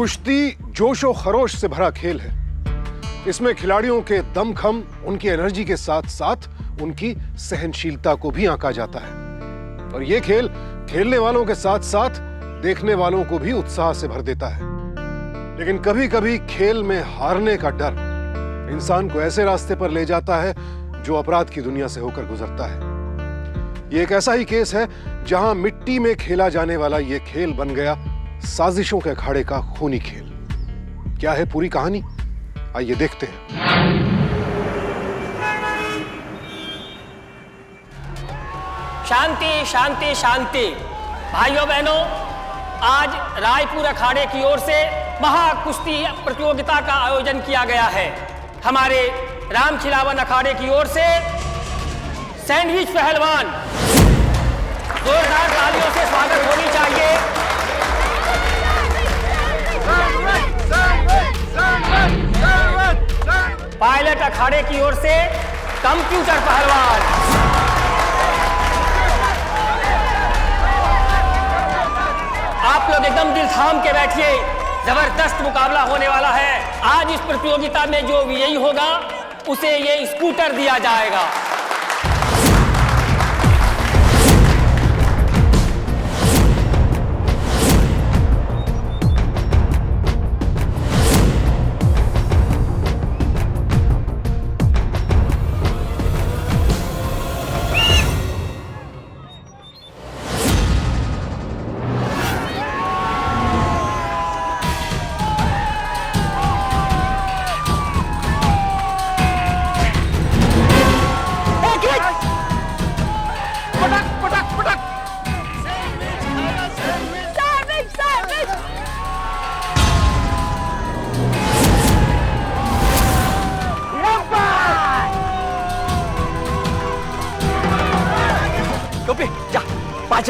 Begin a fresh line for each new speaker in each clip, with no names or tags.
कुश्ती जोश और खरोश से भरा खेल है। इसमें खिलाड़ियों के दमखम, उनकी एनर्जी के साथ साथ उनकी सहनशीलता को भी आंका जाता है। और यह खेल खेलने वालों के साथ साथ देखने वालों को भी उत्साह से भर देता है। लेकिन कभी कभी खेल में हारने का डर इंसान को ऐसे रास्ते पर ले जाता है जो अपराध की दुनिया से होकर गुजरता है। यह एक ऐसा ही केस है जहां मिट्टी में खेला जाने वाला यह खेल बन गया साजिशों के अखाड़े का खूनी खेल। क्या है पूरी कहानी, आइए देखते हैं।
शांति शांति शांति। भाइयों बहनों, आज रायपुर अखाड़े की ओर से महाकुश्ती प्रतियोगिता का आयोजन किया गया है। हमारे रामखिलावन अखाड़े की ओर से सैंडविच पहलवान, जोरदार तालियों से स्वागत होनी चाहिए। पायलट अखाड़े की ओर से कंप्यूटर पहलवान, आप लोग एकदम दिल थाम के बैठिए, जबरदस्त मुकाबला होने वाला है। आज इस प्रतियोगिता में जो विजयी होगा उसे ये स्कूटर दिया जाएगा।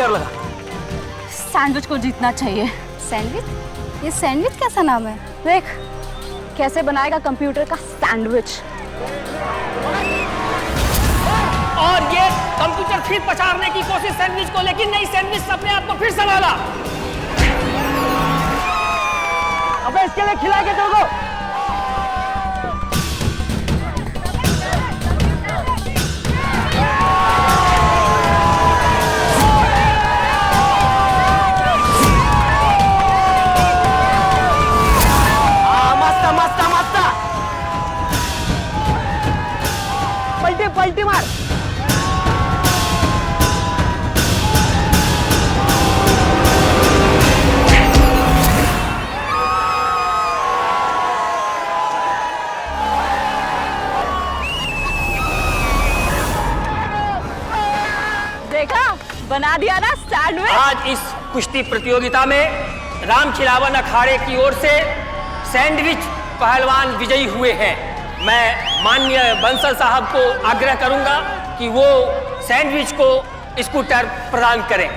लगा।
सैंडविच को जीतना चाहिए।
सैंडविच? ये सैंडविच कैसा नाम है?
देख कैसे बनाएगा कंप्यूटर का सैंडविच।
और ये कंप्यूटर फिर पछाड़ने की कोशिश सैंडविच को, लेकिन नहीं, सैंडविच अपने आप को फिर संभाला।
अबे इसके लिए खिला के दो। पलटी मार।
देखा, बना दिया ना सैंडविच।
आज इस कुश्ती प्रतियोगिता में रामखिलावन अखाड़े की ओर से सैंडविच पहलवान विजयी हुए हैं। मैं माननीय बंसल साहब को आग्रह करूंगा कि वो सैंडविच को स्कूटर प्रदान करें।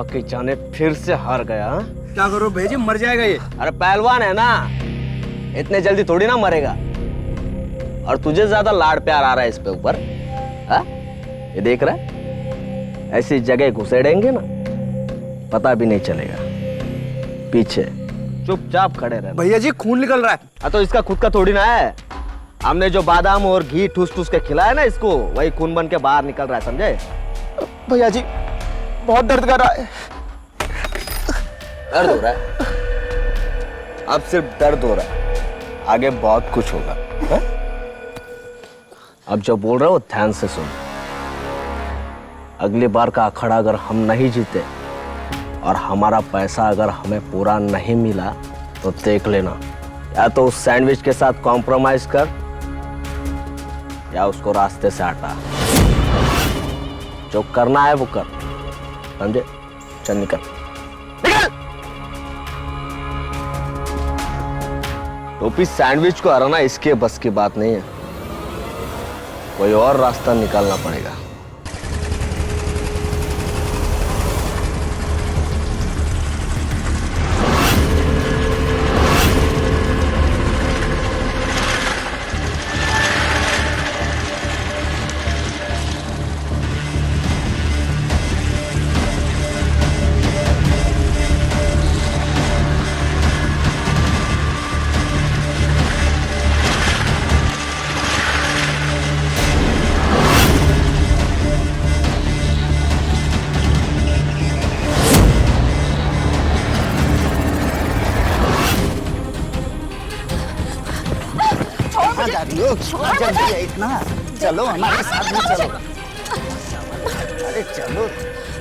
के जाने फिर से हार गया।
क्या करो भेजी, मर जाएगा ये।
अरे पहलवान है ना, इतने जल्दी थोड़ी ना मरेगा। और तुझे ज्यादा लाड़ प्यार आ रहा है इस पे ऊपर। ये देख रहा है, ऐसी जगह घुसेड़ेंगे ना पता भी नहीं चलेगा। पीछे चुपचाप खड़े रहे।
भैया जी खून निकल रहा है।
तो इसका खुद का थोड़ी ना है। हमने जो बादाम और घी ठूस ठूस के खिलाया ना इसको, वही खून बन के बाहर निकल रहा है, समझे?
भैया जी बहुत दर्द कर रहा है।
दर्द हो रहा है? अब सिर्फ दर्द हो रहा है, आगे बहुत कुछ होगा। है? अब जो बोल रहा हो ध्यान से सुन। अगली बार का अखाड़ा अगर हम नहीं जीते और हमारा पैसा अगर हमें पूरा नहीं मिला तो देख लेना, या तो उस सैंडविच के साथ कॉम्प्रोमाइज कर या उसको रास्ते से हटा। जो करना है वो कर, समझे? चल निकल निकल। टोपी सैंडविच को हराना इसके बस की बात नहीं है, कोई और रास्ता निकालना पड़ेगा।
जा रही हो? जल्दी है इतना, चलो हमारे साथ में चलो। अरे चलो।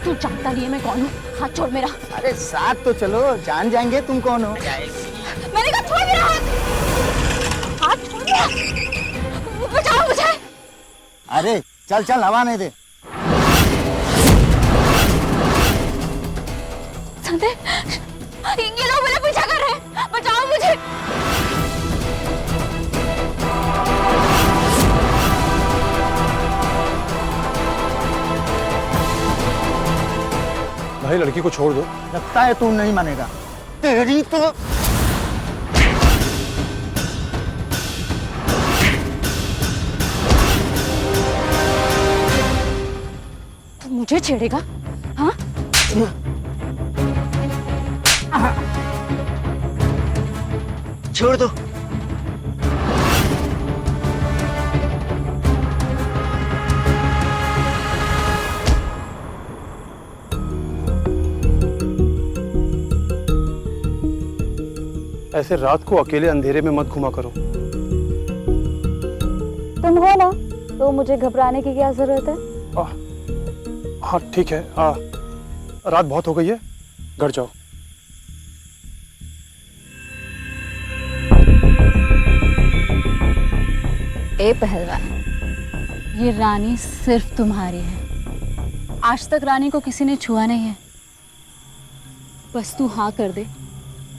तू जानता नहीं है मैं कौन हूँ, हाथ छोड़ मेरा।
अरे साथ तो चलो, जान जाएंगे तुम कौन हो।
मैंने कहा छोड़ मेरा हाथ छोड़ मेरा, बचाओ मुझे।
अरे चल चल, हवा नहीं दे।
संदीप, ये लोग मेरा पीछा कर रहे हैं, बचाओ मुझे।
भाई लड़की को छोड़ दो।
लगता है तू नहीं मानेगा। तेरी तो
तू मुझे छेड़ेगा? हाँ?
छोड़ दो।
ऐसे रात को अकेले अंधेरे में मत घुमा करो।
तुम हो ना, तो मुझे घबराने की क्या जरूरत है?
हाँ ठीक है, रात बहुत हो गई है, घर जाओ।
ए पहलवान, ये रानी सिर्फ तुम्हारी है। आज तक रानी को किसी ने छुआ नहीं है। बस तू हाँ कर दे,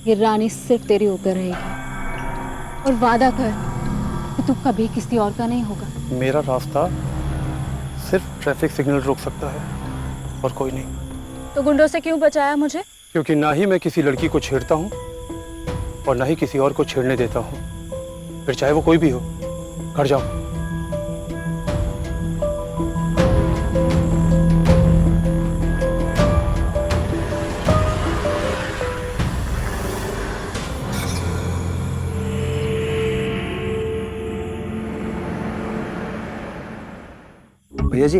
ये रानी सिर्फ तेरी होकर रहेगी। और वादा कर कि तू कभी किसी और का नहीं होगा।
मेरा रास्ता सिर्फ ट्रैफिक सिग्नल रोक सकता है और कोई नहीं।
तो गुंडों से क्यों बचाया मुझे?
क्योंकि ना ही मैं किसी लड़की को छेड़ता हूँ और ना ही किसी और को छेड़ने देता हूँ, फिर चाहे वो कोई भी हो। घर जाओ।
भैया जी,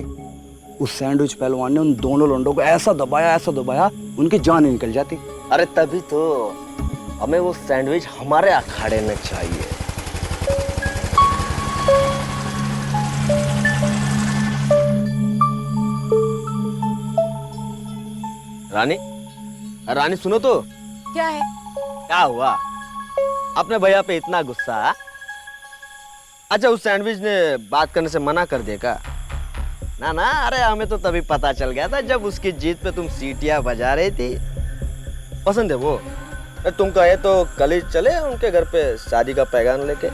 उस सैंडविच पहलवान ने उन दोनों लौंडों को ऐसा दबाया उनकी जान निकल जाती।
अरे तभी तो हमें वो सैंडविच हमारे अखाड़े में चाहिए। रानी, रानी सुनो तो।
क्या है?
क्या हुआ? अपने भैया पे इतना गुस्सा? अच्छा, उस सैंडविच ने बात करने से मना कर देगा? ना ना, अरे हमें तो तभी पता चल गया था जब उसकी जीत पे तुम सीटियां बजा रही थी। पसंद है वो। तुम कहे तो कल ही चले उनके घर पे शादी का पैगाम लेके।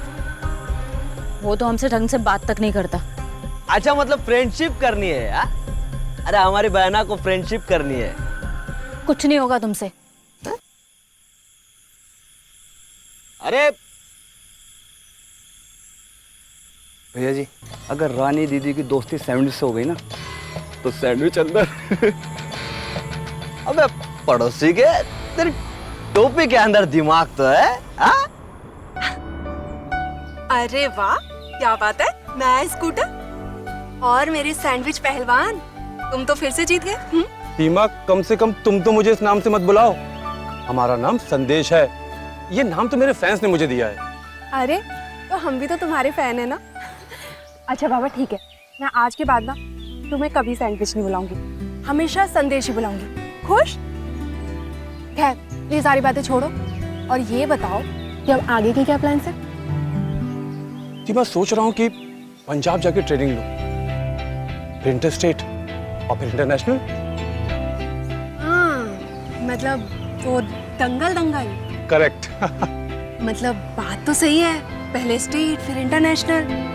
वो तो हमसे ढंग से बात तक नहीं करता।
अच्छा, मतलब फ्रेंडशिप करनी है यार? अरे हमारी बहना को फ्रेंडशिप करनी है।
कुछ नहीं होगा तुमसे।
अरे
भैया जी, अगर रानी दीदी की दोस्ती सैंडविच से हो गई ना, तो सैंडविच अंदर।
अबे पड़ोसी के, तेरी टोपी के अंदर दिमाग तो है। हाँ?
अरे वाह, क्या बात है। मैं स्कूटर और मेरे सैंडविच पहलवान, तुम तो फिर से जीत गए।
सीमा, कम से कम तुम तो मुझे इस नाम से मत बुलाओ। हमारा नाम संदेश है। ये नाम तो मेरे फैंस ने मुझे दिया है।
अरे तो हम भी तो तुम्हारे फैन है ना। अच्छा बाबा ठीक है, मैं आज के बाद ना तुम्हें कभी सैंडविच नहीं बुलाऊंगी, हमेशा संदेश ही बुलाऊंगी। खुश? खैर ये सारी बातें छोड़ो और ये बताओ कि अब आगे के क्या प्लान है?
सीमा, सोच रहा हूँ कि पंजाब जाके ट्रेनिंग लूं, फिर इंटर स्टेट और फिर इंटरनेशनल।
हाँ, मतलब वो दंगल।
करेक्ट।
मतलब बात तो सही है, पहले स्टेट फिर इंटरनेशनल।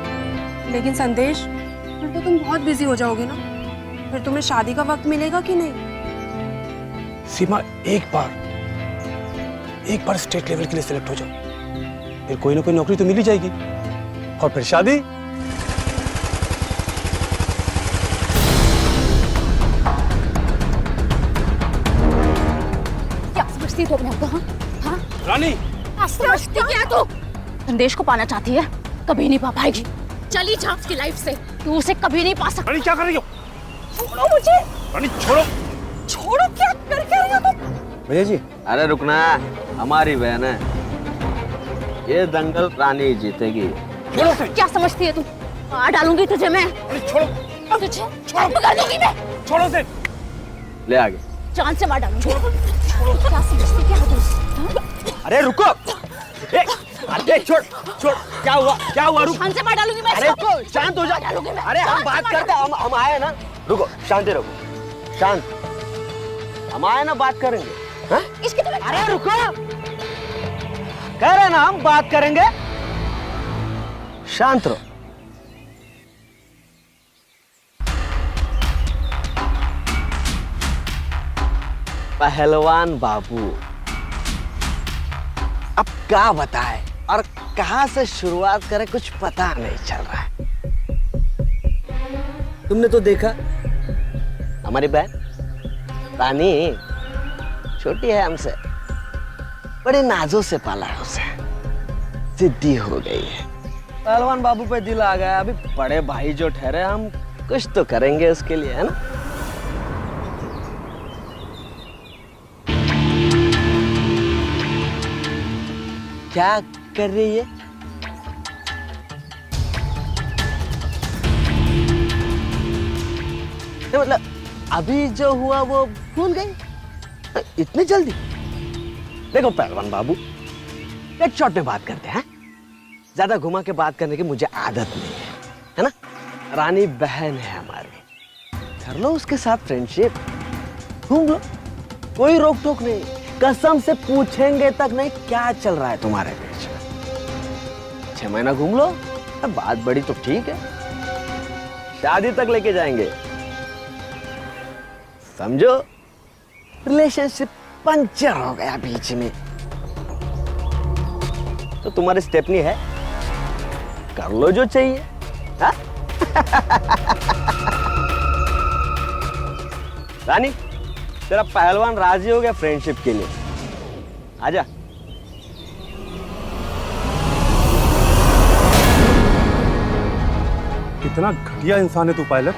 लेकिन संदेश, फिर तो तुम बहुत बिजी हो जाओगे ना, फिर तुम्हें शादी का वक्त मिलेगा कि नहीं?
सीमा, एक बार स्टेट लेवल के लिए सिलेक्ट हो जाओ, फिर कोई ना कोई नौकरी तो मिल ही जाएगी और फिर शादी।
क्या समझती तू अपने आप को? हाँ?
रानी,
समझती क्या तू? संदेश को पाना चाहती है, कभी नहीं पा पाएगी। चली जा उसकी लाइफ से, तू उसे कभी नहीं पा सकती।
रानी क्या कर रही हो?
छोड़ो मुझे।
रानी छोड़ो।
छोड़ो, क्या कर रही हो तुम?
भैया जी,
अरे रुकना, हमारी बहन है। ये दंगल रानी जीतेगी।
छोड़ो से।
क्या समझती है तू? मार डालूंगी तुझे मैं।
छोड़ो,
तुझे कर दूंगी मैं।
छोड़ो से।
ले आगे।
जान से मार डालूंगी। क्या समझती क्या है तू?
अरे रुको, अरे छोड़ छोड़, क्या हुआ रुक।
जान से मार डालूंगी मैं।
अरे रुको, शांत हो जा। अरे हम बात करते, हम आए ना। रुको, शांति रखो, शांत। हम आए ना, बात करेंगे। हाँ?
इसकी तो
अरे रुको, कह रहे ना हम बात करेंगे। शांत रहो। पहलवान बाबू, अब क्या बताए और कहां से शुरुआत करें, कुछ पता नहीं चल रहा है। तुमने तो देखा हमारी बहन रानी छोटी है हमसे, बड़े नाजों से पाला है उसे, जिद्दी हो गई है। पहलवान बाबू पे दिल आ गया, अभी बड़े भाई जो ठहरे, हम कुछ तो करेंगे उसके लिए, है ना? क्या कर रही है? मतलब अभी जो हुआ वो भूल गई इतनी जल्दी? देखो पहलवान बाबू, एक शॉट में बात करते हैं। ज्यादा घुमा के बात करने की मुझे आदत नहीं है ना? रानी बहन है हमारी, कर लो उसके साथ फ्रेंडशिप, घूम लो, कोई रोक टोक नहीं। कसम से पूछेंगे तक नहीं क्या चल रहा है तुम्हारे बीच में। 6 महीना घूम लो, बात बड़ी तो ठीक है, शादी तक लेके जाएंगे, समझो। रिलेशनशिप पंचर हो गया बीच में, तो तुम्हारी स्टेपनी है, कर लो जो चाहिए। हा? रानी, तेरा पहलवान राजी हो गया फ्रेंडशिप के लिए, आजा।
कितना घटिया इंसान है तू पायलट,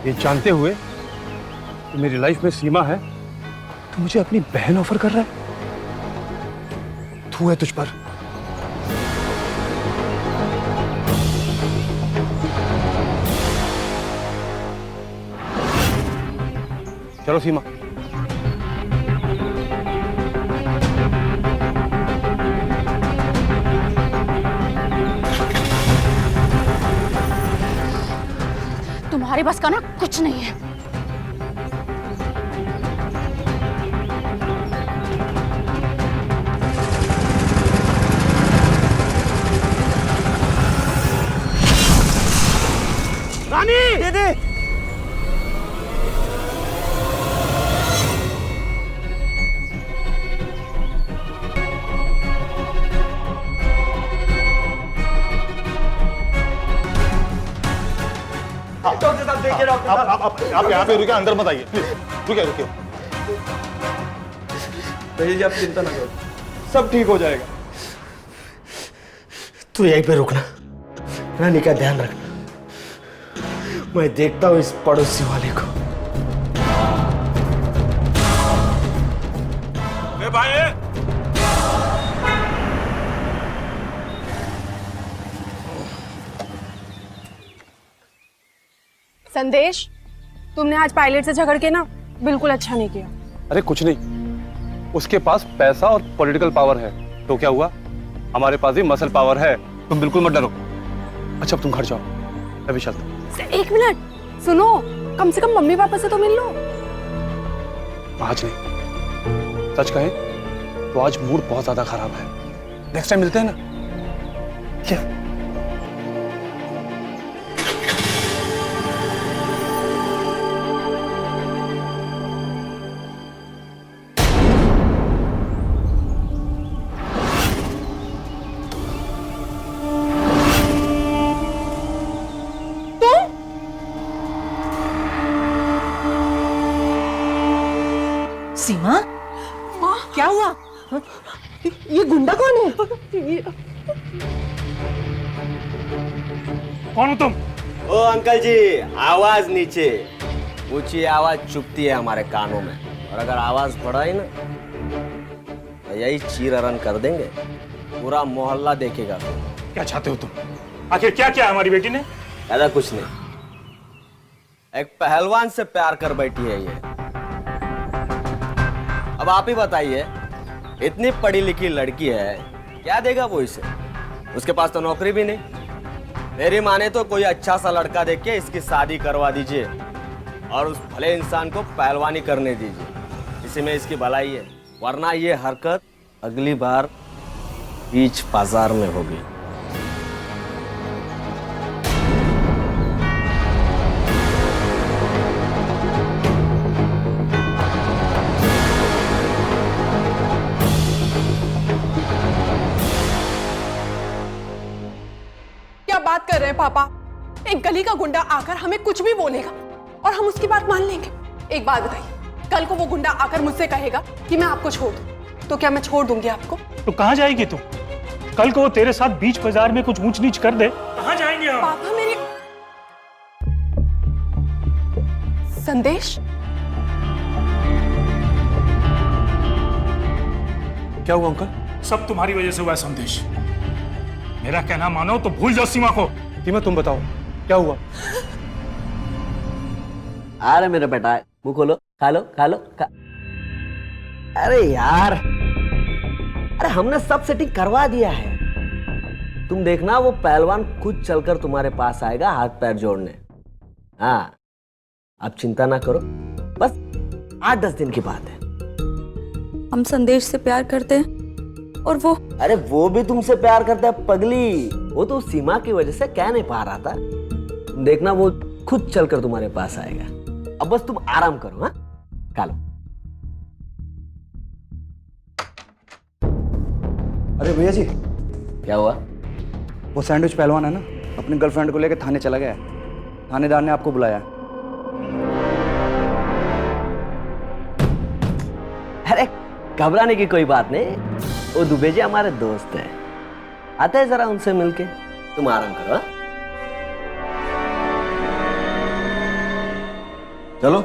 ये जानते हुए कि मेरी लाइफ में सीमा है, तू मुझे अपनी बहन ऑफर कर रहा है? तू है तुझ पर। चलो सीमा।
तुम्हारे बस का ना कुछ नहीं है।
रानी, दीदी,
आप यहाँ पे रुके, अंदर मत आइए प्लीज। रुकिए रुकिए।
भैया जी आप चिंता ना करो, सब ठीक हो जाएगा।
तू यहीं पे रुकना, रानी का ध्यान रखना, मैं देखता हूँ इस पड़ोसी वाले को।
भाई
संदेश, तुमने आज पायलट से झगड़ के ना बिल्कुल अच्छा नहीं किया।
अरे कुछ नहीं, उसके पास पैसा और पॉलिटिकल पावर है, तो क्या हुआ, हमारे पास भी मसल पावर है। तुम बिल्कुल मत डरो। अच्छा तुम घर जाओ, मैं भी चलता हूं।
1 मिनट सुनो, कम से कम मम्मी पापा से तो मिल लो।
आज नहीं, सच कहें तो आज मूड बहुत ज्यादा खराब है, नेक्स्ट टाइम मिलते हैं ना? क्या?
सीमा, क्या हुआ? ये गुंडा कौन है?
कौन हो तुम?
ओ अंकल जी, आवाज नीचे, ऊंची आवाज चुभती है हमारे कानों में, और अगर आवाज बढ़ाई ना तो यही चीर रन कर देंगे, पूरा मोहल्ला देखेगा।
क्या चाहते हो तुम?
आखिर क्या किया हमारी बेटी ने?
ऐसा कुछ नहीं, एक पहलवान से प्यार कर बैठी है ये। अब आप ही बताइए, इतनी पढ़ी लिखी लड़की है, क्या देगा वो इसे? उसके पास तो नौकरी भी नहीं। मेरी माने तो कोई अच्छा सा लड़का देख के इसकी शादी करवा दीजिए और उस भले इंसान को पहलवानी करने दीजिए, इसी में इसकी भलाई है। वरना ये हरकत अगली बार बीच बाजार में होगी।
क्या बात कर रहे हैं पापा? एक गली का गुंडा आकर हमें कुछ भी बोलेगा और हम उसकी बात मान लेंगे? एक बात बताइए, कल को वो गुंडा आकर मुझसे कहेगा कि मैं आपको छोड़ दूं, तो क्या मैं छोड़ दूंगी आपको?
तो कहाँ जाएगी तू? कल को वो तेरे साथ बीच बाजार में कुछ ऊंच नीच कर दे, कहाँ जाएंगे हम?
पापा मेरे संदेश।
क्या हुआ अंकल?
सब तुम्हारी वजह से हुआ है संदेश। मेरा कहना मानो तो भूल जाओ सीमा को।
सीमा तुम बताओ क्या हुआ?
अरे मेरा बेटा, मुंह खोलो, खा लो खा लो खा। अरे यार, अरे हमने सब सेटिंग करवा दिया है। तुम देखना, वो पहलवान खुद चलकर तुम्हारे पास आएगा हाथ पैर जोड़ने। हाँ, आप चिंता ना करो, बस 8-10 दिन की बात है।
हम संदेश से प्यार करते हैं और वो
अरे वो भी तुमसे प्यार करता है पगली, वो तो सीमा की वजह से कह नहीं पा रहा था। तुम देखना, वो खुद चलकर तुम्हारे पास आएगा। अब बस तुम आराम करो। हाँ, खा लो।
अरे भैया जी,
क्या हुआ?
वो सैंडविच पहलवान है ना, अपनी गर्लफ्रेंड को लेकर थाने चला गया है। थानेदार ने आपको बुलाया।
अरे घबराने की कोई बात नहीं, वो दुबे जी हमारे दोस्त हैं। आते हैं जरा उनसे मिलके। तुम आराम करो। हाँ? चलो।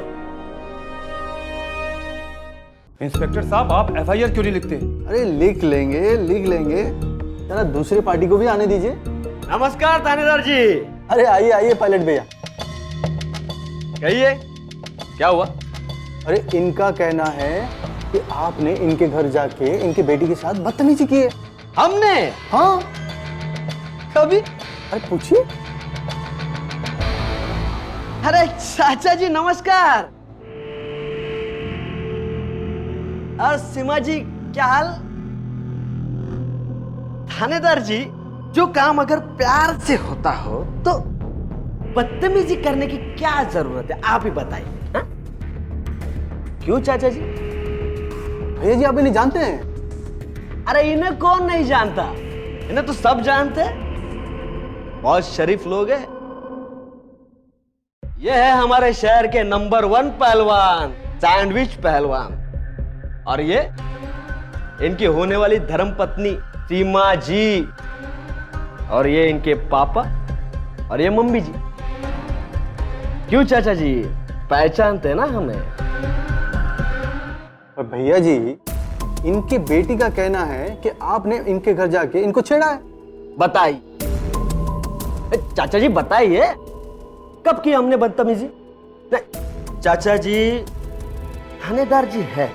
इंस्पेक्टर साहब, आप एफआईआर क्यों नहीं लिखते?
अरे लिख लेंगे, जरा दूसरी पार्टी को भी आने दीजिए।
नमस्कार थानेदार जी।
अरे आइए आइए पायलट भैया।
कहिए, क्या हुआ?
अरे इनका कहना है कि आपने इनके घर जाके इनकी बेटी के साथ बदतमीजी की है।
हमने?
हाँ, कभी? अरे पूछिए।
अरे चाचा जी नमस्कार। और सीमा जी क्या हाल? थानेदार जी, जो काम अगर प्यार से होता हो तो बदतमीजी करने की क्या जरूरत है, आप ही बताइए। हाँ? क्यों चाचा जी?
भैया जी आप इन्हें जानते हैं?
अरे इन्हें कौन नहीं जानता, इन्हें तो सब जानते हैं। बहुत शरीफ लोग हैं। ये है हमारे शहर के नंबर 1 पहलवान, सैंडविच पहलवान। और ये इनकी होने वाली धर्मपत्नी सीमा जी, और ये इनके पापा, और ये मम्मी जी। क्यों चाचा जी, पहचानते ना हमें?
पर भैया जी, इनकी बेटी का कहना है कि आपने इनके घर जाके इनको छेड़ा है।
बताइए चाचा जी, बताइए कब की हमने बदतमीजी? नहीं चाचा जी, थानेदार जी है,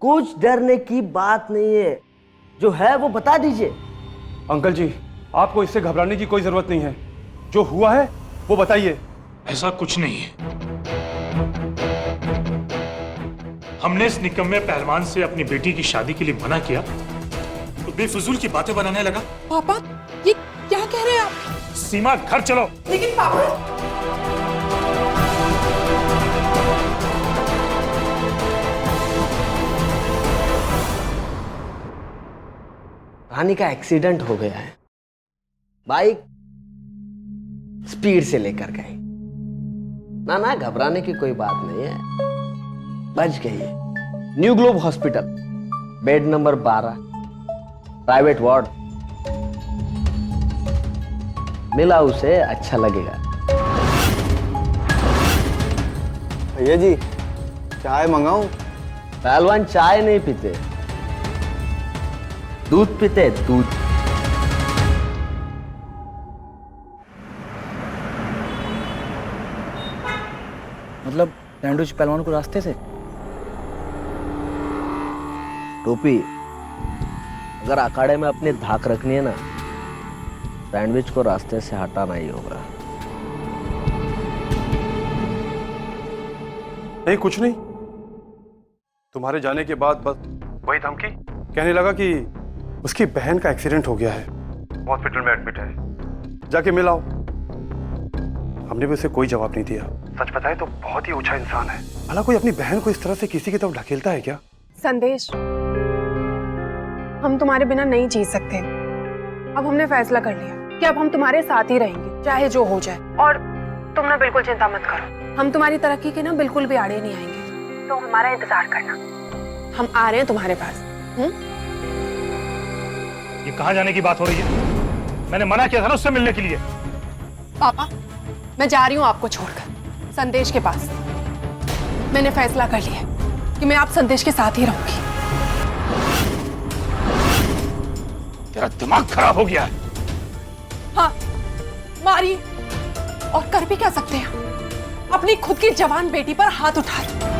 कुछ डरने की बात नहीं है। जो है वो बता दीजिए।
अंकल जी, आपको इससे घबराने की कोई जरूरत नहीं है। जो हुआ है वो बताइए।
ऐसा कुछ नहीं है। हमने इस निकम्मे पहलवान से अपनी बेटी की शादी के लिए मना किया तो बेफिजूल की बातें बनाने लगा।
पापा ये क्या कह रहे हैं आप?
सीमा घर चलो।
लेकिन पापा,
रानी का एक्सीडेंट हो गया है, बाइक स्पीड से लेकर गई। ना घबराने की कोई बात नहीं है, बच गई है। New globe hospital, bed number 12, private ward. मिला उसे, अच्छा लगेगा।
भैया जी चाय मंगाऊं?
पहलवान चाय नहीं पीते, दूध पीते, दूध।
मतलब सैंडविच पहलवान को रास्ते से?
टोपी, अगर अखाड़े में अपनी धाक रखनी है ना, सैंडविच को रास्ते से हटाना ही होगा।
नहीं कुछ नहीं, तुम्हारे जाने के बाद बस वही धमकी। कहने लगा कि उसकी बहन का एक्सीडेंट हो गया है, हॉस्पिटल में एडमिट है, जाके मिलाओ। हमने भी उसे कोई जवाब नहीं दिया। सच बताए तो बहुत ही ऊंचा इंसान है, भला कोई अपनी बहन को इस तरह से किसी की तरफ ढकेलता है क्या?
संदेश, हम तुम्हारे बिना नहीं जी सकते। अब हमने फैसला कर लिया कि अब हम तुम्हारे साथ ही रहेंगे, चाहे जो हो जाए। और तुम ना बिल्कुल चिंता मत करो, हम तुम्हारी तरक्की के ना बिल्कुल भी आड़े नहीं आएंगे। तो हमारा इंतजार करना, हम आ रहे हैं तुम्हारे पास।
ये कहाँ जाने की बात हो रही है? मैंने मना किया था ना उससे मिलने के लिए।
पापा, मैं जा रही हूँ आपको छोड़कर संदेश के पास। मैंने फैसला कर लिया कि मैं आप संदेश के साथ ही रहूंगी।
तेरा दिमाग खराब हो गया है।
हाँ, मारिए, और कर भी क्या सकते हैं? अपनी खुद की जवान बेटी पर हाथ उठा दो।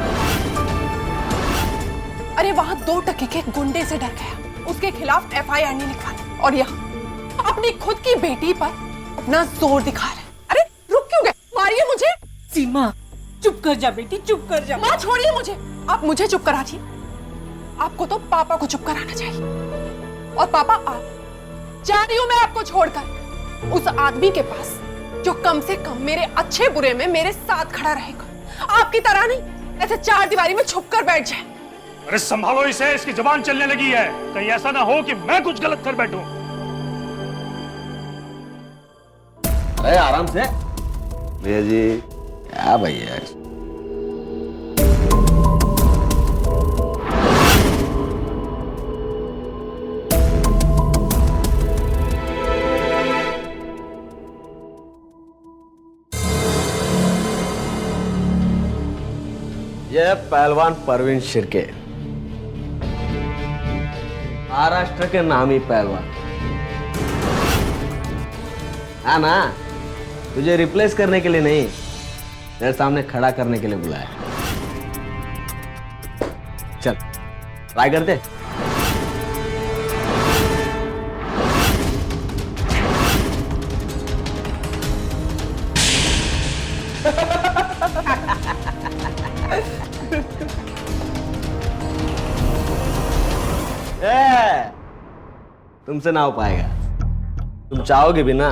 अरे वहां 2 टके के गुंडे से डर गया, उसके खिलाफ FIR नहीं लिखवाती, और यहाँ अपनी खुद की बेटी पर अपना जोर दिखा रहे। अरे रुक क्यों गए? मारिए मुझे।
सीमा चुप कर जा बेटी, चुप कर जा।
माँ छोड़िए मुझे, आप मुझे चुप कराइए। आपको तो पापा को चुप कराना चाहिए। और पापा, आप जा रही हूं मैं आपको छोड़कर उस आदमी के पास जो कम से कम मेरे अच्छे बुरे में मेरे साथ खड़ा रहेगा, आपकी तरह नहीं ऐसे 4 दीवारी में छुप कर बैठ जाए।
अरे संभालो इसे, इसकी जुबान चलने लगी है। कहीं ऐसा ना हो कि मैं कुछ गलत कर बैठूं।
अरे आराम से भैया जी। क्या भैया, ये पहलवान परवीन शिर्के, महाराष्ट्र के नामी पहलवान है ना। तुझे रिप्लेस करने के लिए नहीं, तेरे सामने खड़ा करने के लिए बुलाया। चल ट्राई करते। तुमसे ना हो पाएगा। तुम चाहोगे भी ना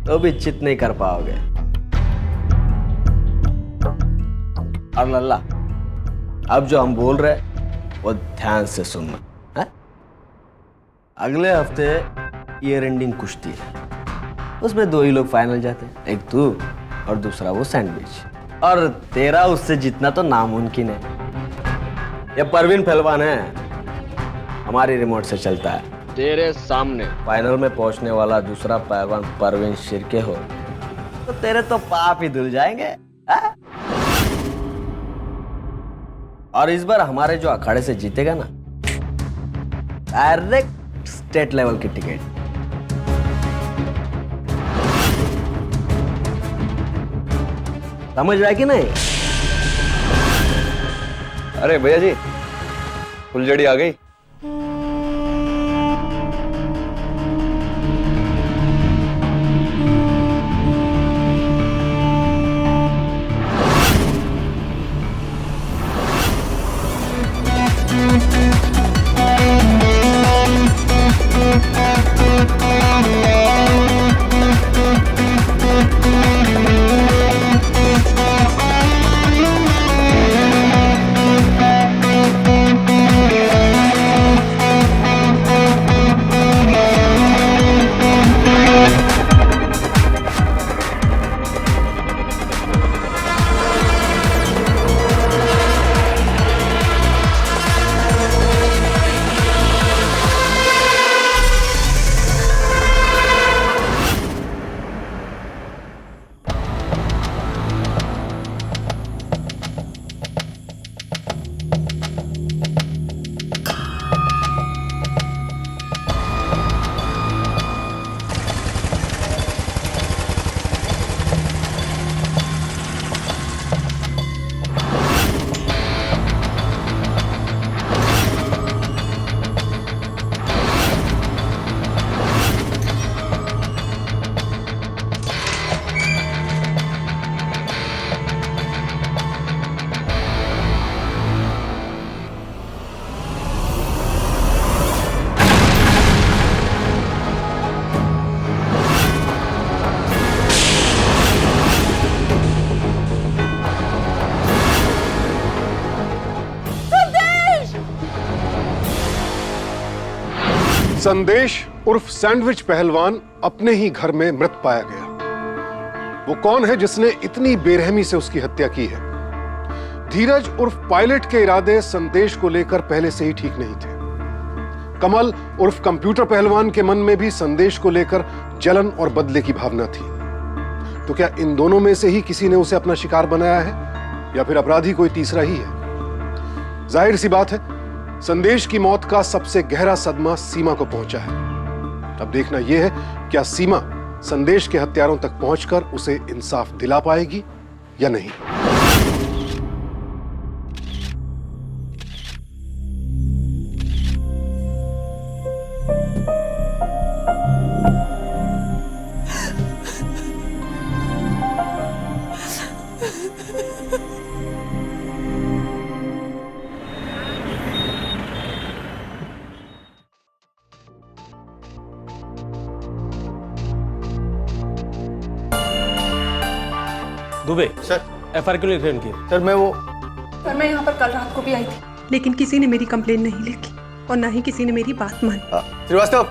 तो भी चित नहीं कर पाओगे। और लल्ला, अब जो हम बोल रहे वो ध्यान से सुनना है? अगले हफ्ते ईयर एंडिंग कुश्ती है, उसमें 2 ही लोग फाइनल जाते हैं, एक तू और दूसरा वो सैंडविच। और तेरा उससे जीतना तो नामुमकिन है। ये परवीन पहलवान है, हमारी रिमोट से चलता है। तेरे सामने फाइनल में पहुंचने वाला दूसरा पहलवान परवीन शिर्के हो तो तेरे तो पाप ही धुल जाएंगे। है? और इस बार हमारे जो अखाड़े से जीतेगा ना, डायरेक्ट स्टेट लेवल की टिकट। समझ रहा है कि नहीं?
अरे भैया जी, फुलझड़ी आ गई।
संदेश उर्फ सैंडविच पहलवान अपने ही घर में मृत पाया गया। वो कौन है जिसने इतनी बेरहमी से उसकी हत्या की है? धीरज उर्फ पायलट के इरादे संदेश को लेकर पहले से ही ठीक नहीं थे। कमल उर्फ कंप्यूटर पहलवान के मन में भी संदेश को लेकर जलन और बदले की भावना थी। तो क्या इन दोनों में से ही किसी ने उसे अपना शिकार बनाया है, या फिर अपराधी कोई तीसरा ही है? जाहिर सी बात है, संदेश की मौत का सबसे गहरा सदमा सीमा को पहुंचा है। अब देखना यह है, क्या सीमा संदेश के हत्यारों तक पहुंचकर उसे इंसाफ दिला पाएगी या नहीं।
दुबे सर, एफआईआर क्यों लिख रहे हैं उनकी?
सर मैं यहाँ पर कल रात को भी आई थी, लेकिन किसी ने मेरी कंप्लेन नहीं लिखी और ना ही किसी ने मेरी बात मानी।
श्रीवास्तव,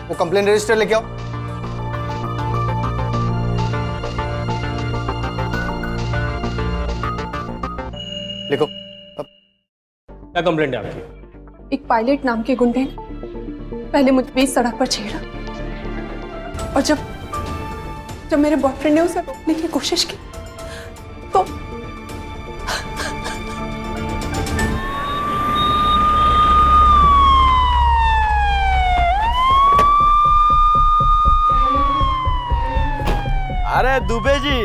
वो कंप्लेन रजिस्टर लेके आओ। लिखो।
क्या कंप्लेंट है आपकी?
एक पायलट नाम के गुंडे ने पहले मुझे बीच सड़क पर छेड़ा, और जब मेरे बॉयफ्रेंड ने उसे रोकने की कोशिश की तो
अरे दुबे जी,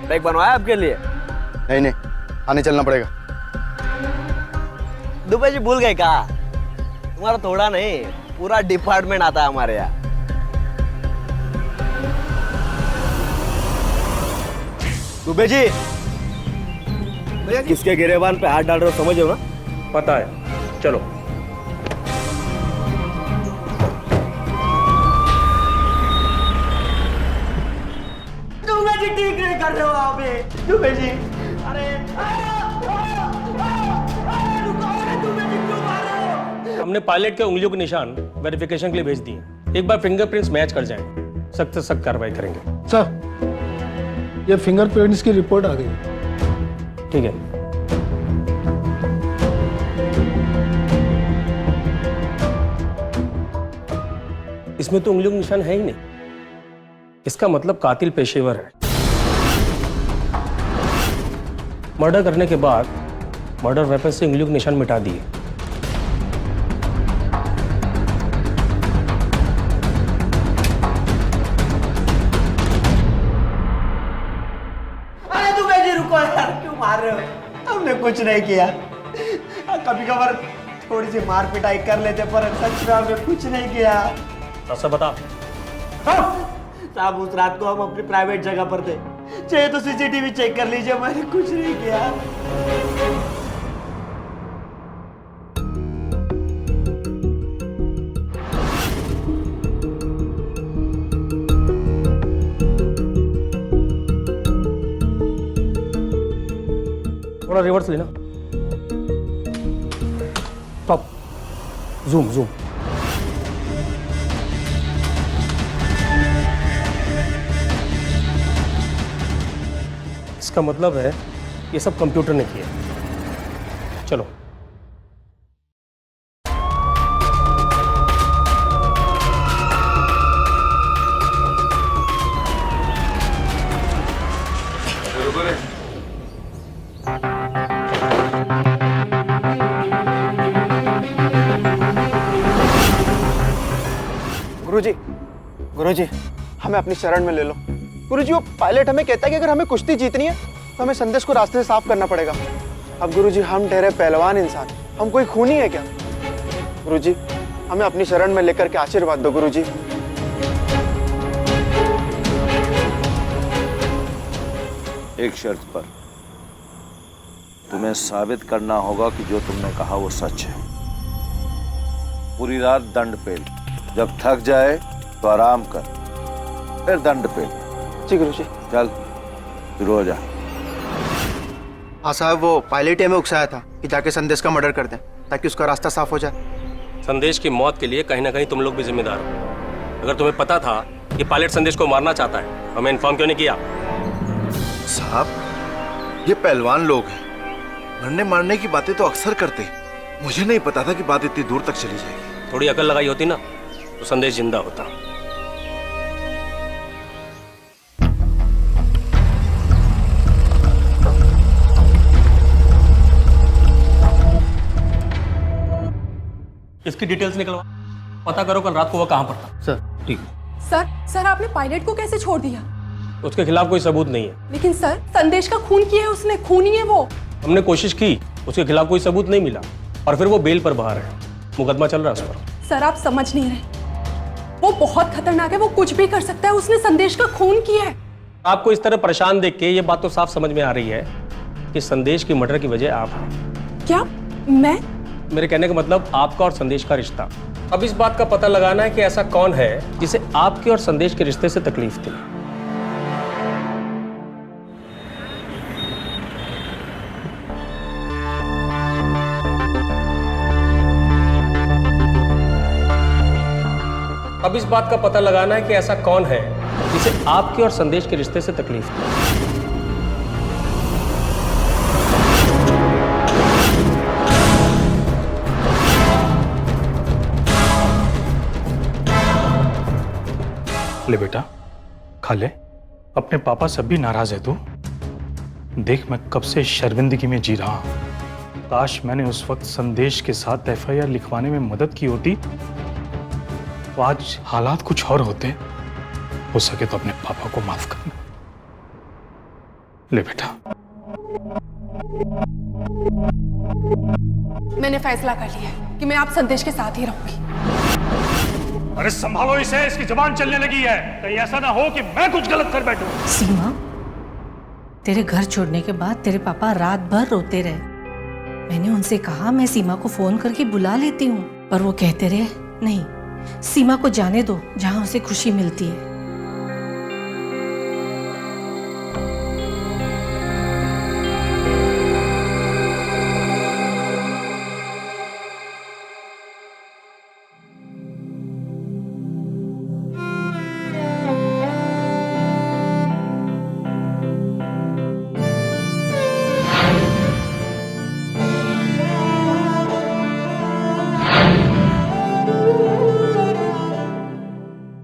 बैग बनवाया आपके लिए?
नहीं, आने चलना पड़ेगा।
दुबे जी भूल गए क्या? तुम्हारा थोड़ा नहीं, पूरा डिपार्टमेंट आता है हमारे यहाँ। दुबे जी, किसके गिरेबान पे हाथ डाल रहे हो समझो ना?
पता है, चलो।
दुबे जी ठीक नहीं कर रहे हो आप ये। दुबे जी, अरे दुबे जी क्यों मार रहे हो?
हमने पायलट के उंगलियों के निशान वेरिफिकेशन के लिए भेज दिए। एक बार फिंगरप्रिंट्स मैच कर जाएं, सख्त से सख्त कार्रवाई करेंगे।
सर, ये फिंगरप्रिंट्स की रिपोर्ट आ गई।
ठीक है। इसमें तो उंगलियों का निशान है ही नहीं। इसका मतलब कातिल पेशेवर है। मर्डर करने के बाद मर्डर वेपन से उंगलियों के निशान मिटा दिए।
अरे दुबे जी रुको यार, क्यों मार रहे हो? हमने कुछ नहीं किया। कभी कभार थोड़ी सी मार पिटाई कर लेते, पर सच में हमने कुछ नहीं किया।
ऐसा बता।
साहब, उस रात को हम अपनी प्राइवेट जगह पर थे, चाहिए तो सीसीटीवी चेक कर लीजिए, मैंने कुछ नहीं किया।
थोड़ा रिवर्स लेना। Top zoom. इसका मतलब है ये सब कंप्यूटर ने किया। चलो।
गुरुजी, हमें अपनी शरण में ले लो। गुरुजी, वो पायलट हमें कहता है कि अगर हमें कुश्ती जीतनी है तो हमें संदेश को रास्ते से साफ करना पड़ेगा। अब गुरुजी, हम ठहरे पहलवान इंसान, हम कोई खूनी है क्या? गुरुजी, हमें अपनी शरण में लेकर के आशीर्वाद दो गुरुजी।
एक शर्त पर, तुम्हें साबित करना होगा कि जो तुमने कहा वो सच है। पूरी रात दंड पेल, जब थक जाए तो आराम कर, फिर दंड पेल।
जी गुरुजी।
चल शुरू हो जा।
हाँ साहब, वो पायलट हमें उकसाया था कि जाके संदेश का मर्डर कर दें ताकि उसका रास्ता साफ हो जाए।
संदेश की मौत के लिए कहीं ना कहीं तुम लोग भी जिम्मेदार हो। अगर तुम्हें पता था कि पायलट संदेश को मारना चाहता है, हमें इन्फॉर्म क्यों नहीं किया?
साहब, ये पहलवान लोग हैं, मरने मारने की बातें तो अक्सर करते। मुझे नहीं पता था कि बात इतनी दूर तक चली जाएगी।
थोड़ी अकल लगाई होती ना तो संदेश जिंदा होता। इसकी डिटेल्स निकलवा, पता करो कल रात को वो कहां पर था।
सर।
ठीक।
सर आपने पायलट को कैसे छोड़ दिया?
उसके खिलाफ कोई सबूत नहीं है।
लेकिन सर, संदेश का खून किया है उसने, खूनी है वो।
हमने कोशिश की, उसके खिलाफ कोई सबूत नहीं मिला और फिर वो बेल पर बाहर है। मुकदमा चल रहा है उस पर।
सर आप समझ नहीं रहे, वो बहुत खतरनाक है, वो कुछ भी कर सकता है। उसने संदेश का खून किया है।
आपको इस तरह परेशान देख के ये बात तो साफ समझ में आ रही है कि संदेश की मर्डर की वजह आप हैं।
क्या? मैं?
मेरे कहने का मतलब आपका और संदेश का रिश्ता। अब इस बात का पता लगाना है कि ऐसा कौन है जिसे आपके और संदेश के रिश्ते से तकलीफ थी। अब इस बात का पता लगाना है कि ऐसा कौन है जिसे आपके और संदेश के रिश्ते से तकलीफ थी।
ले बेटा, खा ले। अपने पापा से भी नाराज है तू? देख, मैं कब से शर्मिंदगी में जी रहा हूं। काश मैंने उस वक्त संदेश के साथ एफआईआर लिखवाने में मदद की होती तो आज हालात कुछ और होते। हो सके तो अपने पापा को माफ करना। ले बेटा।
मैंने फैसला कर लिया है कि मैं आप संदेश के साथ ही रहूंगी।
अरे संभालो इसे, इसकी जुबान चलने लगी है। कहीं ऐसा ना हो कि मैं कुछ गलत कर बैठूं।
सीमा, तेरे घर छोड़ने के बाद तेरे पापा रात भर रोते रहे। मैंने उनसे कहा मैं सीमा को फोन करके बुला लेती हूँ, पर वो कहते रहे नहीं, सीमा को जाने दो जहां उसे खुशी मिलती है।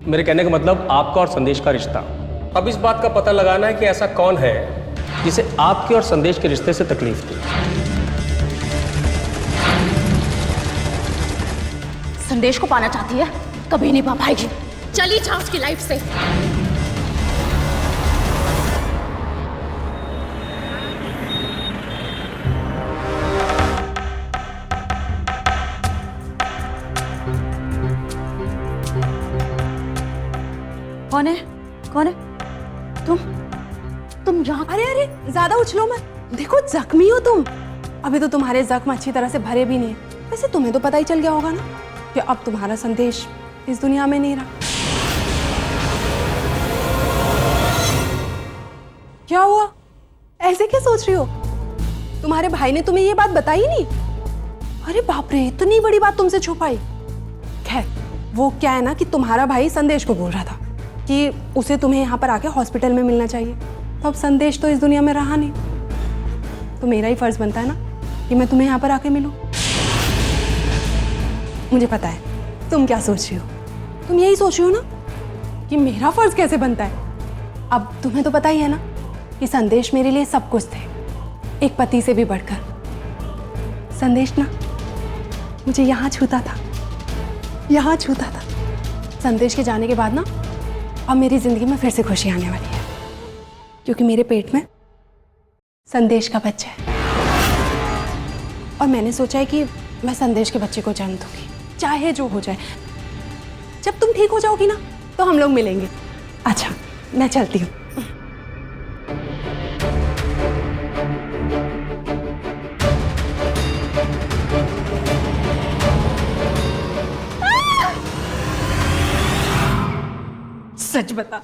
मेरे कहने का मतलब आपका और संदेश का रिश्ता। अब इस बात का पता लगाना है कि ऐसा कौन है जिसे आपके और संदेश के रिश्ते से तकलीफ थी।
संदेश को पाना चाहती है, कभी नहीं पा पाएगी। चली जा उसकी लाइफ से। कौन है? कौन है? तुम यहाँ?
अरे ज्यादा उछलो मत, देखो जख्मी हो तुम। अभी तो तुम्हारे जख्म अच्छी तरह से भरे भी नहीं है। वैसे तुम्हें तो पता ही चल गया होगा ना कि अब तुम्हारा संदेश इस दुनिया में नहीं रहा। क्या हुआ? ऐसे क्या सोच रही हो? तुम्हारे भाई ने तुम्हें ये बात बताई नहीं? अरे बाप रे, इतनी बड़ी बात तुमसे छुपाई। खैर, वो क्या है ना कि तुम्हारा भाई संदेश को बोल रहा था कि उसे तुम्हें यहाँ पर आके हॉस्पिटल में मिलना चाहिए। तो अब संदेश तो इस दुनिया में रहा नहीं, तो मेरा ही फर्ज बनता है ना कि मैं तुम्हें यहाँ पर आके मिलूं। मुझे पता है तुम क्या सोच रही हो। तुम यही सोच रही हो ना कि मेरा फर्ज कैसे बनता है। अब तुम्हें तो पता ही है ना कि संदेश मेरे लिए सब कुछ थे, एक पति से भी बढ़कर। संदेश ना मुझे यहाँ छूता था, यहाँ छूता था। संदेश के जाने के बाद ना अब मेरी जिंदगी में फिर से खुशी आने वाली है, क्योंकि मेरे पेट में संदेश का बच्चा है। और मैंने सोचा है कि मैं संदेश के बच्चे को जन्म दूंगी, चाहे जो हो जाए। जब तुम ठीक हो जाओगी ना तो हम लोग मिलेंगे। अच्छा, मैं चलती हूँ।
सच बता,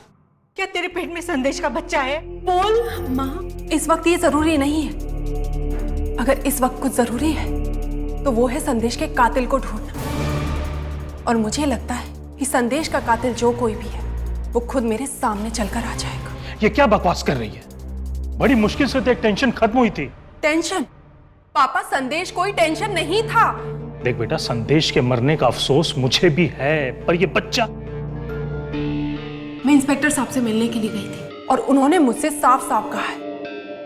क्या तेरे पेट में संदेश का बच्चा है?
बोल। माँ, इस वक्त ये जरूरी नहीं है। अगर इस वक्त कुछ जरूरी है तो वो है संदेश के कातिल को ढूंढना। और मुझे लगता है कि संदेश का कातिल जो कोई भी है वो खुद मेरे सामने चलकर आ जाएगा।
ये क्या बकवास कर रही है? बड़ी मुश्किल से तो एक टेंशन खत्म हुई थी।
टेंशन? पापा, संदेश कोई टेंशन नहीं था।
देख बेटा, संदेश के मरने का अफसोस मुझे भी है, पर ये बच्चा।
मैं इंस्पेक्टर साहब से मिलने के लिए गई थी और उन्होंने मुझसे साफ साफ कहा है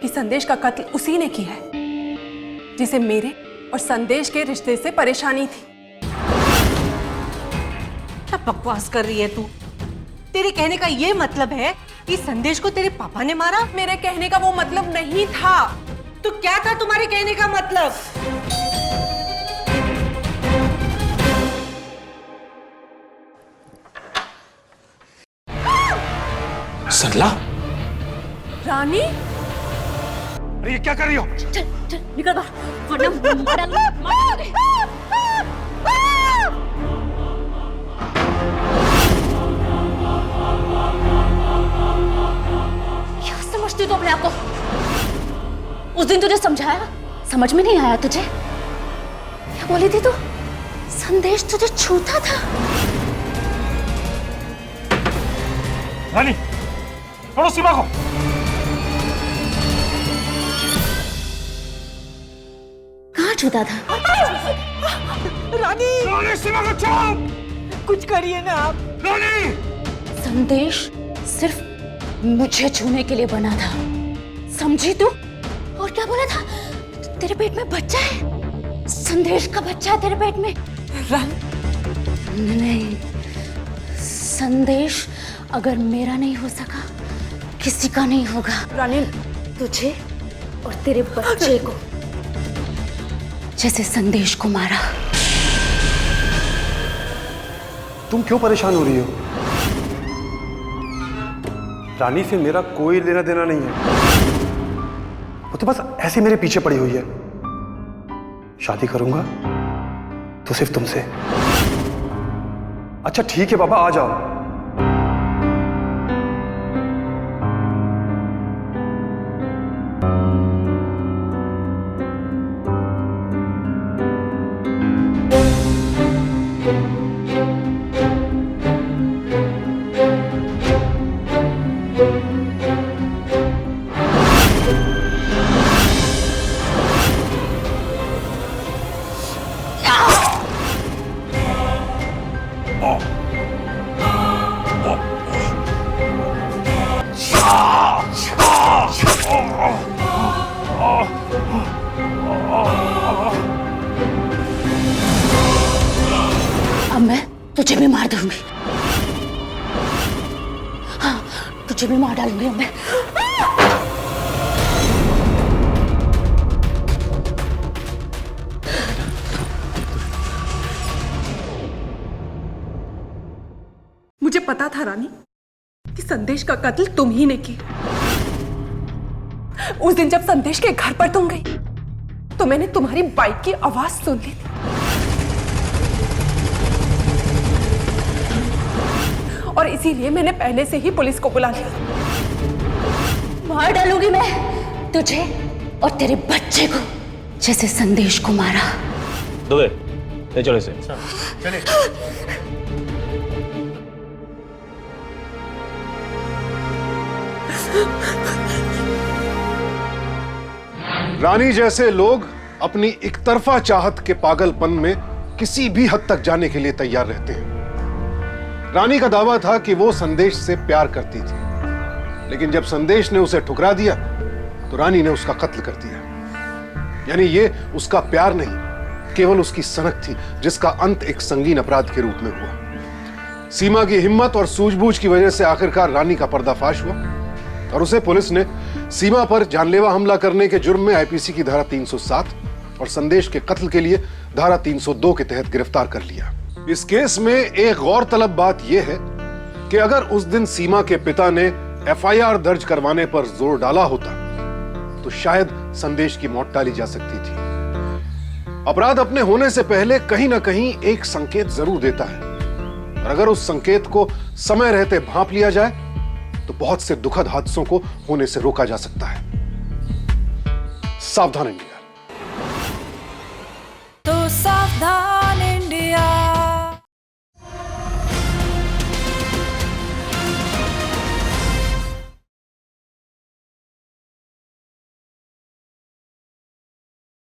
कि संदेश का कत्ल उसी ने किया है जिसे मेरे और संदेश के रिश्ते से परेशानी थी।
क्या बकवास कर रही है तू? तेरे कहने का ये मतलब है कि संदेश को तेरे पापा ने मारा?
मेरे कहने का वो मतलब नहीं था।
तो क्या था तुम्हारे कहने का मतलब?
सरला,
रानी,
अरे ये क्या कर रही हो?
चल निकल बाहर, वरना मार डालूंगी। क्या समझती तू अपने आप को? उस दिन तुझे समझाया, समझ में नहीं आया तुझे? क्या बोली थी तू? संदेश तुझे छूता था।
रानी, छोड़ो सीमा को।
कहाँ छूता था?
रानी,
रानी, सीमा को छोड़।
कुछ करिए ना आप।
रानी,
संदेश सिर्फ मुझे छूने के लिए बना था, समझी तू? और क्या बोला था? तेरे पेट में बच्चा है, संदेश का बच्चा है तेरे पेट में। नहीं, संदेश अगर मेरा नहीं हो सका, किसी का नहीं होगा।
रानी,
तुझे और तेरे बच्चे को, जैसे संदेश को मारा।
तुम क्यों परेशान हो रही हो? रानी से मेरा कोई लेना देना नहीं है, वो तो बस ऐसे मेरे पीछे पड़ी हुई है। शादी करूंगा तो सिर्फ तुमसे। अच्छा ठीक है बाबा, आ जाओ।
अब मैं तुझे भी मार दूंगी। हाँ, तुझे भी मार डालूंगी अब मैं।
मुझे पता था रानी कि संदेश का कत्ल तुम ही ने किया। उस दिन जब संदेश के घर पर तुम गई तो मैंने तुम्हारी बाइक की आवाज सुन ली थी और इसीलिए मैंने पहले से ही पुलिस को बुला लिया।
मार डालूंगी मैं तुझे और तेरे बच्चे को, जैसे संदेश को मारा।
दुबे, ले चलो इसे।
चलिए।
रानी जैसे लोग अपनी एक तरफा चाहत के पागलपन में किसी भी हद तक जाने के लिए तैयार रहते हैं। रानी का दावा था कि वो संदेश से प्यार करती थी, लेकिन जब संदेश ने उसे ठुकरा दिया तो रानी ने उसका कत्ल कर दिया। यानी ये उसका प्यार नहीं, केवल उसकी सनक थी, जिसका अंत एक संगीन अपराध के रूप में हुआ। सीमा की हिम्मत और सूझबूझ की वजह से आखिरकार रानी का पर्दाफाश हुआ और उसे पुलिस ने सीमा पर जानलेवा हमला करने के जुर्म में आईपीसी की धारा 307 और संदेश के कत्ल के लिए धारा 302 के तहत गिरफ्तार कर लिया। इस केस में एक गौरतलब बात यह है कि अगर उस दिन सीमा के पिता ने एफआईआर दर्ज करवाने पर जोर डाला होता तो शायद संदेश की मौत टाली जा सकती थी। अपराध अपने होने से पहले कहीं ना कहीं एक संकेत जरूर देता है, और अगर उस संकेत को समय रहते भांप लिया जाए तो बहुत से दुखद हादसों को होने से रोका जा सकता है। सावधान रहिएगा।